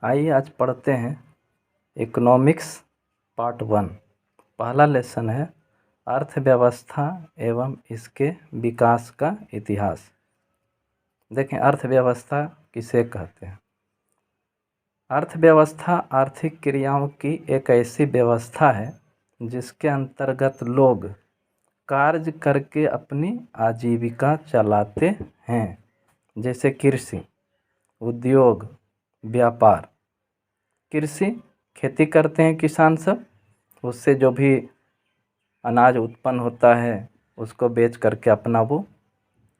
आइए आज पढ़ते हैं इकोनॉमिक्स पार्ट 1। पहला लेसन है अर्थव्यवस्था एवं इसके विकास का इतिहास। देखें, अर्थव्यवस्था किसे कहते हैं। अर्थव्यवस्था आर्थिक क्रियाओं की एक ऐसी व्यवस्था है जिसके अंतर्गत लोग कार्य करके अपनी आजीविका चलाते हैं, जैसे कृषि, उद्योग, व्यापार। कृषि, खेती करते हैं किसान सब, उससे जो भी अनाज उत्पन्न होता है उसको बेच करके अपना वो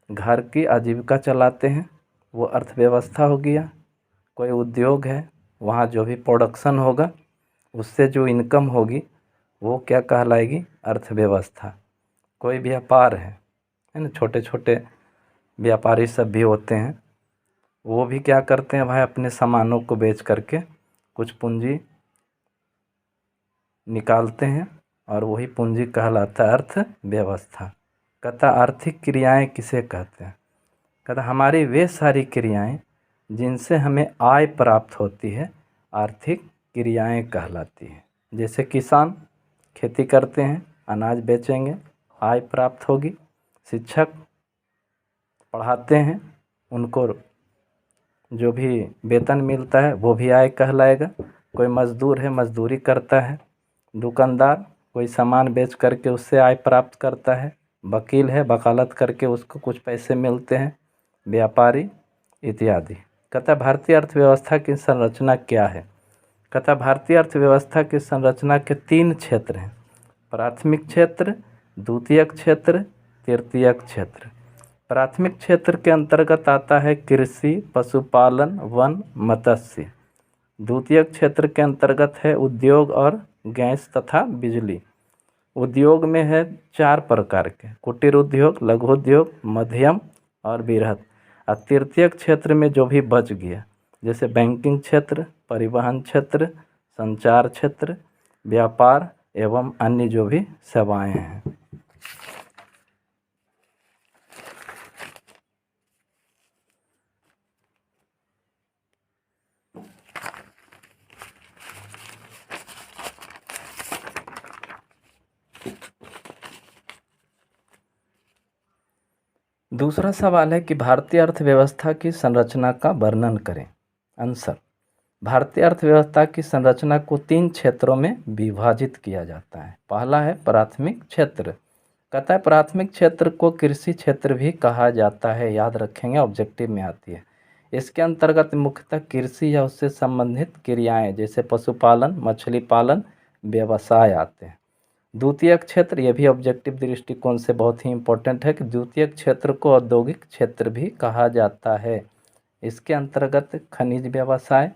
घर की आजीविका चलाते हैं, वो अर्थव्यवस्था हो गया। कोई उद्योग है, वहाँ जो भी प्रोडक्शन होगा उससे जो इनकम होगी वो क्या कहलाएगी, अर्थव्यवस्था। कोई व्यापार है ना, छोटे छोटे व्यापारी सब भी होते हैं, वो भी क्या करते हैं भाई, अपने सामानों को बेच करके कुछ पूंजी निकालते हैं और वही पूंजी कहलाता है अर्थव्यवस्था। कहता आर्थिक क्रियाएं किसे कहते हैं। कहता हमारी वे सारी क्रियाएं जिनसे हमें आय प्राप्त होती है आर्थिक क्रियाएं कहलाती हैं। जैसे किसान खेती करते हैं, अनाज बेचेंगे, आय प्राप्त होगी। शिक्षक पढ़ाते हैं, उनको जो भी वेतन मिलता है वो भी आय कहलाएगा। कोई मज़दूर है, मज़दूरी करता है। दुकानदार कोई सामान बेच करके उससे आय प्राप्त करता है। वकील है, वकालत करके उसको कुछ पैसे मिलते हैं। व्यापारी इत्यादि। कहता भारतीय अर्थव्यवस्था की संरचना क्या है। कहता भारतीय अर्थव्यवस्था की संरचना के 3 क्षेत्र हैं, प्राथमिक क्षेत्र, द्वितीयक क्षेत्र, तृतीयक क्षेत्र। प्राथमिक क्षेत्र के अंतर्गत आता है कृषि, पशुपालन, वन, मत्स्य। द्वितीयक क्षेत्र के अंतर्गत है उद्योग और गैस तथा बिजली। उद्योग में है 4 प्रकार के, कुटीर उद्योग, लघु उद्योग, मध्यम और बृहद। और तृतीयक क्षेत्र में जो भी बच गया, जैसे बैंकिंग क्षेत्र, परिवहन क्षेत्र, संचार क्षेत्र, व्यापार एवं अन्य जो भी सेवाएं हैं। दूसरा सवाल है कि भारतीय अर्थव्यवस्था की संरचना का वर्णन करें। आंसर, भारतीय अर्थव्यवस्था की संरचना को 3 क्षेत्रों में विभाजित किया जाता है। पहला है प्राथमिक क्षेत्र। कहता है प्राथमिक क्षेत्र को कृषि क्षेत्र भी कहा जाता है, याद रखेंगे, ऑब्जेक्टिव में आती है। इसके अंतर्गत मुख्यतः कृषि या उससे संबंधित क्रियाएं जैसे पशुपालन, मछली पालन, व्यवसाय आते हैं। द्वितीयक क्षेत्र, ये भी ऑब्जेक्टिव दृष्टिकोण से बहुत ही इम्पोर्टेंट है कि द्वितीयक क्षेत्र को औद्योगिक क्षेत्र भी कहा जाता है। इसके अंतर्गत खनिज व्यवसाय,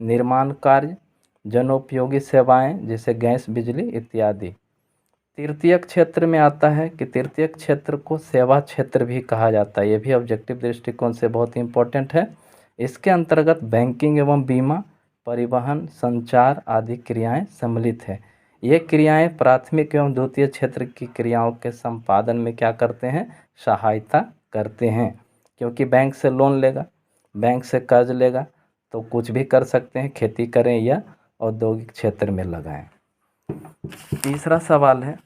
निर्माण कार्य, जनोपयोगी सेवाएं जैसे गैस, बिजली इत्यादि। तृतीयक क्षेत्र में आता है कि तृतीयक क्षेत्र को सेवा क्षेत्र भी कहा जाता है, ये भी ऑब्जेक्टिव दृष्टिकोण से बहुत ही इम्पोर्टेंट है। इसके अंतर्गत बैंकिंग एवं बीमा, परिवहन, संचार आदि क्रियाएं सम्मिलित है। ये क्रियाएं प्राथमिक एवं द्वितीय क्षेत्र की क्रियाओं के संपादन में क्या करते हैं, सहायता करते हैं। क्योंकि बैंक से लोन लेगा, बैंक से कर्ज लेगा तो कुछ भी कर सकते हैं, खेती करें या औद्योगिक क्षेत्र में लगाएं। तीसरा सवाल है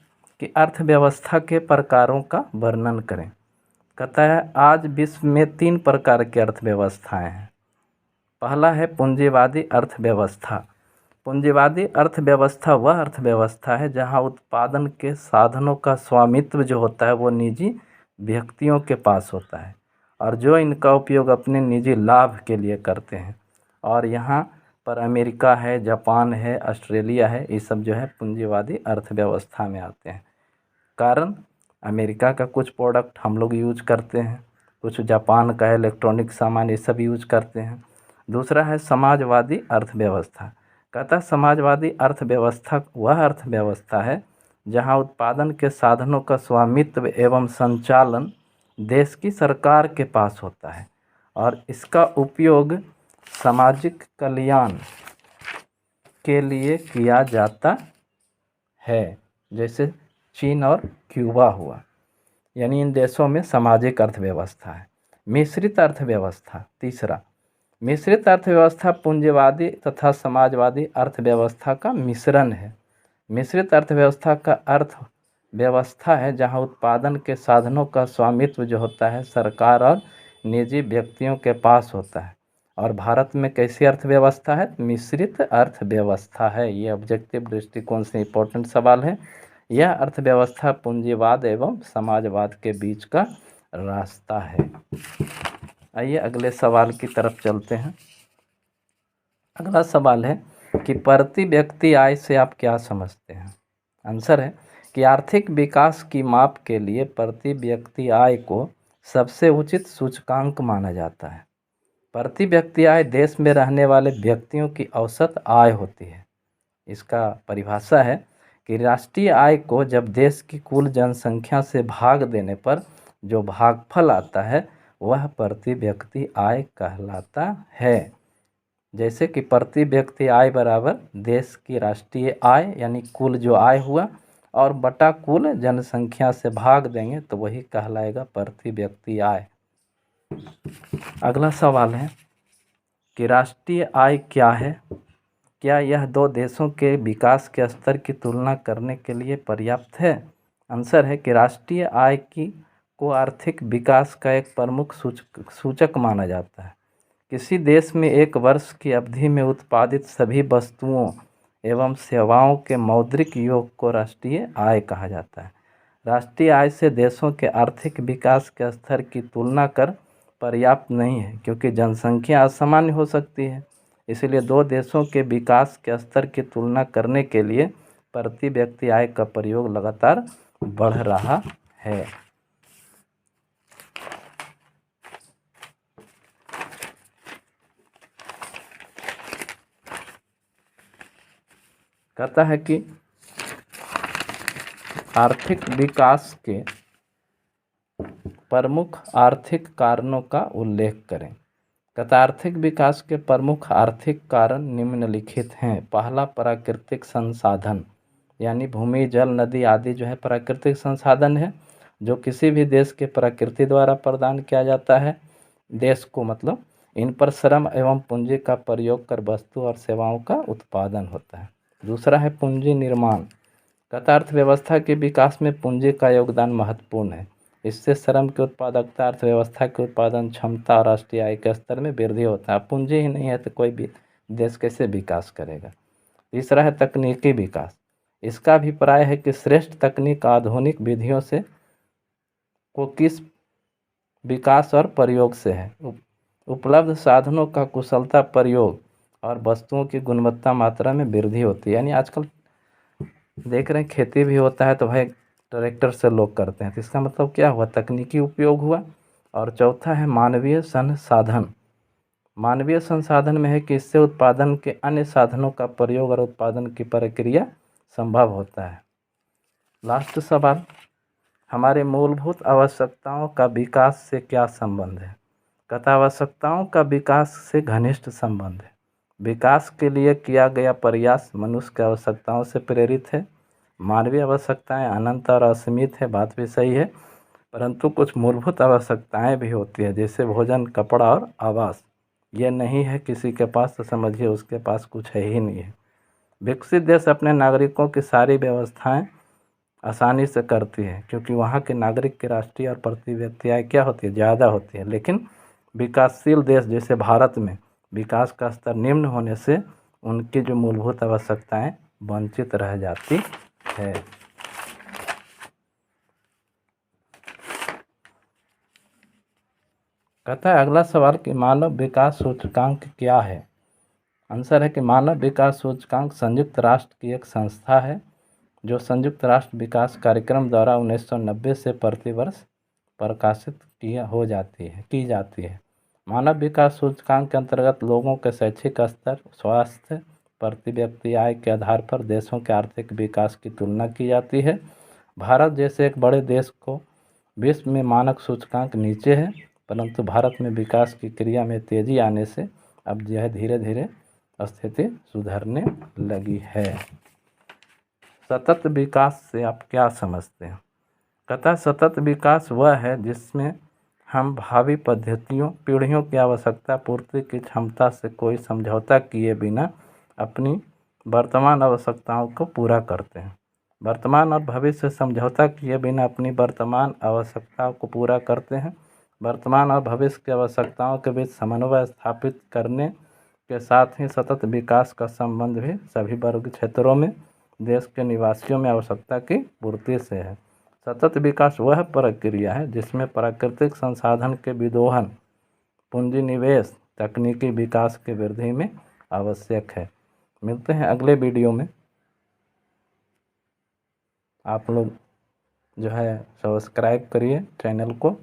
कि अर्थव्यवस्था के प्रकारों का वर्णन करें। कहता है आज विश्व में 3 प्रकार की अर्थव्यवस्थाएं हैं। पहला है पूंजीवादी अर्थव्यवस्था। पूंजीवादी अर्थव्यवस्था वह अर्थव्यवस्था है जहां उत्पादन के साधनों का स्वामित्व जो होता है वो निजी व्यक्तियों के पास होता है और जो इनका उपयोग अपने निजी लाभ के लिए करते हैं। और यहाँ पर अमेरिका है, जापान है, ऑस्ट्रेलिया है, ये सब जो है पूंजीवादी अर्थव्यवस्था में आते हैं। कारण अमेरिका का कुछ प्रोडक्ट हम लोग यूज करते हैं, कुछ जापान का है, इलेक्ट्रॉनिक सामान ये सब यूज करते हैं। दूसरा है समाजवादी अर्थव्यवस्था। कहता है समाजवादी अर्थव्यवस्था वह अर्थव्यवस्था है जहां उत्पादन के साधनों का स्वामित्व एवं संचालन देश की सरकार के पास होता है और इसका उपयोग सामाजिक कल्याण के लिए किया जाता है, जैसे चीन और क्यूबा हुआ। यानी इन देशों में सामाजिक अर्थव्यवस्था है। मिश्रित अर्थव्यवस्था तीसरा, मिश्रित अर्थव्यवस्था पूंजीवादी तथा समाजवादी अर्थव्यवस्था का मिश्रण है। मिश्रित अर्थव्यवस्था का अर्थ व्यवस्था है जहां उत्पादन के साधनों का स्वामित्व जो होता है सरकार और निजी व्यक्तियों के पास होता है। और भारत में कैसी अर्थव्यवस्था है? मिश्रित अर्थव्यवस्था है। ये ऑब्जेक्टिव दृष्टिकोण से इम्पोर्टेंट सवाल है। यह अर्थव्यवस्था पूंजीवाद एवं समाजवाद के बीच का रास्ता है। आइए अगले सवाल की तरफ चलते हैं। अगला सवाल है कि प्रति व्यक्ति आय से आप क्या समझते हैं? आंसर है कि आर्थिक विकास की माप के लिए प्रति व्यक्ति आय को सबसे उचित सूचकांक माना जाता है। प्रति व्यक्ति आय देश में रहने वाले व्यक्तियों की औसत आय होती है। इसका परिभाषा है कि राष्ट्रीय आय को जब देश की कुल जनसंख्या से भाग देने पर जो भागफल आता है वह प्रति व्यक्ति आय कहलाता है। जैसे कि प्रति व्यक्ति आय बराबर देश की राष्ट्रीय आय यानी कुल जो आय हुआ और बटा कुल जनसंख्या से भाग देंगे तो वही कहलाएगा प्रति व्यक्ति आय। अगला सवाल है कि राष्ट्रीय आय क्या है? क्या यह दो देशों के विकास के स्तर की तुलना करने के लिए पर्याप्त है? आंसर है कि राष्ट्रीय आय को आर्थिक विकास का एक प्रमुख सूचक माना जाता है। किसी देश में एक वर्ष की अवधि में उत्पादित सभी वस्तुओं एवं सेवाओं के मौद्रिक योग को राष्ट्रीय आय कहा जाता है। राष्ट्रीय आय से देशों के आर्थिक विकास के स्तर की तुलना कर पर्याप्त नहीं है क्योंकि जनसंख्या असामान्य हो सकती है। इसलिए दो देशों के विकास के स्तर की तुलना करने के लिए प्रति व्यक्ति आय का प्रयोग लगातार बढ़ रहा है। कहता है कि आर्थिक विकास के प्रमुख आर्थिक कारणों का उल्लेख करें। कहता आर्थिक विकास के प्रमुख आर्थिक कारण निम्नलिखित हैं। पहला, प्राकृतिक संसाधन यानी भूमि, जल, नदी आदि जो है प्राकृतिक संसाधन है जो किसी भी देश के प्रकृति द्वारा प्रदान किया जाता है देश को, मतलब इन पर श्रम एवं पूंजी का प्रयोग कर वस्तु और सेवाओं का उत्पादन होता है। दूसरा है पूंजी निर्माण। कहता अर्थव्यवस्था के विकास में पूंजी का योगदान महत्वपूर्ण है। इससे श्रम की उत्पादकता, अर्थव्यवस्था की उत्पादन क्षमता और राष्ट्रीय आय के स्तर में वृद्धि होता है। पूंजी ही नहीं है तो कोई भी देश कैसे विकास करेगा। तीसरा है तकनीकी विकास। इसका अभिप्राय है कि श्रेष्ठ तकनीक आधुनिक विधियों से को किस विकास और प्रयोग से है। उपलब्ध साधनों का कुशलता प्रयोग और वस्तुओं की गुणवत्ता मात्रा में वृद्धि होती है। यानी आजकल देख रहे हैं खेती भी होता है तो भाई ट्रैक्टर से लोग करते हैं, तो इसका मतलब क्या हुआ? तकनीकी उपयोग हुआ। और चौथा है मानवीय संसाधन। मानवीय संसाधन में है कि इससे उत्पादन के अन्य साधनों का प्रयोग और उत्पादन की प्रक्रिया संभव होता है। लास्ट सवाल, हमारे मूलभूत आवश्यकताओं का विकास से क्या संबंध है? कहता आवश्यकताओं का विकास से घनिष्ठ संबंध है। विकास के लिए किया गया प्रयास मनुष्य की आवश्यकताओं से प्रेरित है। मानवीय आवश्यकताएं अनंत और असीमित है, बात भी सही है, परंतु कुछ मूलभूत आवश्यकताएं भी होती है जैसे भोजन, कपड़ा और आवास। ये नहीं है किसी के पास तो समझिए उसके पास कुछ है ही नहीं है। विकसित देश अपने नागरिकों की सारी व्यवस्थाएं आसानी से करती है क्योंकि वहाँ के नागरिक की राष्ट्रीय और प्रति व्यक्ति आय क्या होती है? ज़्यादा होती है। लेकिन विकासशील देश जैसे भारत में विकास का स्तर निम्न होने से उनकी जो मूलभूत आवश्यकताएं वंचित रह जाती है। कहता है अगला सवाल कि मानव विकास सूचकांक क्या है? आंसर है कि मानव विकास सूचकांक संयुक्त राष्ट्र की एक संस्था है जो संयुक्त राष्ट्र विकास कार्यक्रम द्वारा 1990 से प्रतिवर्ष प्रकाशित की जाती है। मानव विकास सूचकांक के अंतर्गत लोगों के शैक्षिक स्तर, स्वास्थ्य, प्रति व्यक्ति आय के आधार पर देशों के आर्थिक विकास की तुलना की जाती है। भारत जैसे एक बड़े देश को विश्व में मानक सूचकांक नीचे है, परंतु भारत में विकास की क्रिया में तेजी आने से अब यह धीरे धीरे स्थिति सुधरने लगी है। सतत विकास से आप क्या समझते हैं? कहता सतत विकास वह है जिसमें हम भावी पीढ़ियों की आवश्यकता पूर्ति की क्षमता से कोई समझौता किए बिना अपनी वर्तमान आवश्यकताओं को पूरा करते हैं। वर्तमान और भविष्य से समझौता किए बिना अपनी वर्तमान आवश्यकताओं को पूरा करते हैं। वर्तमान और भविष्य की आवश्यकताओं के बीच समन्वय स्थापित करने के साथ ही सतत विकास का संबंध भी सभी वर्ग क्षेत्रों में देश के निवासियों में आवश्यकता की पूर्ति से है। सतत विकास वह प्रक्रिया है जिसमें प्राकृतिक संसाधन के विदोहन, पूंजी निवेश, तकनीकी विकास की वृद्धि में आवश्यक है। मिलते हैं अगले वीडियो में। आप लोग जो है सब्सक्राइब करिए चैनल को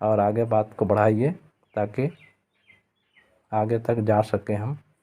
और आगे बात को बढ़ाइए ताकि आगे तक जा सके हम।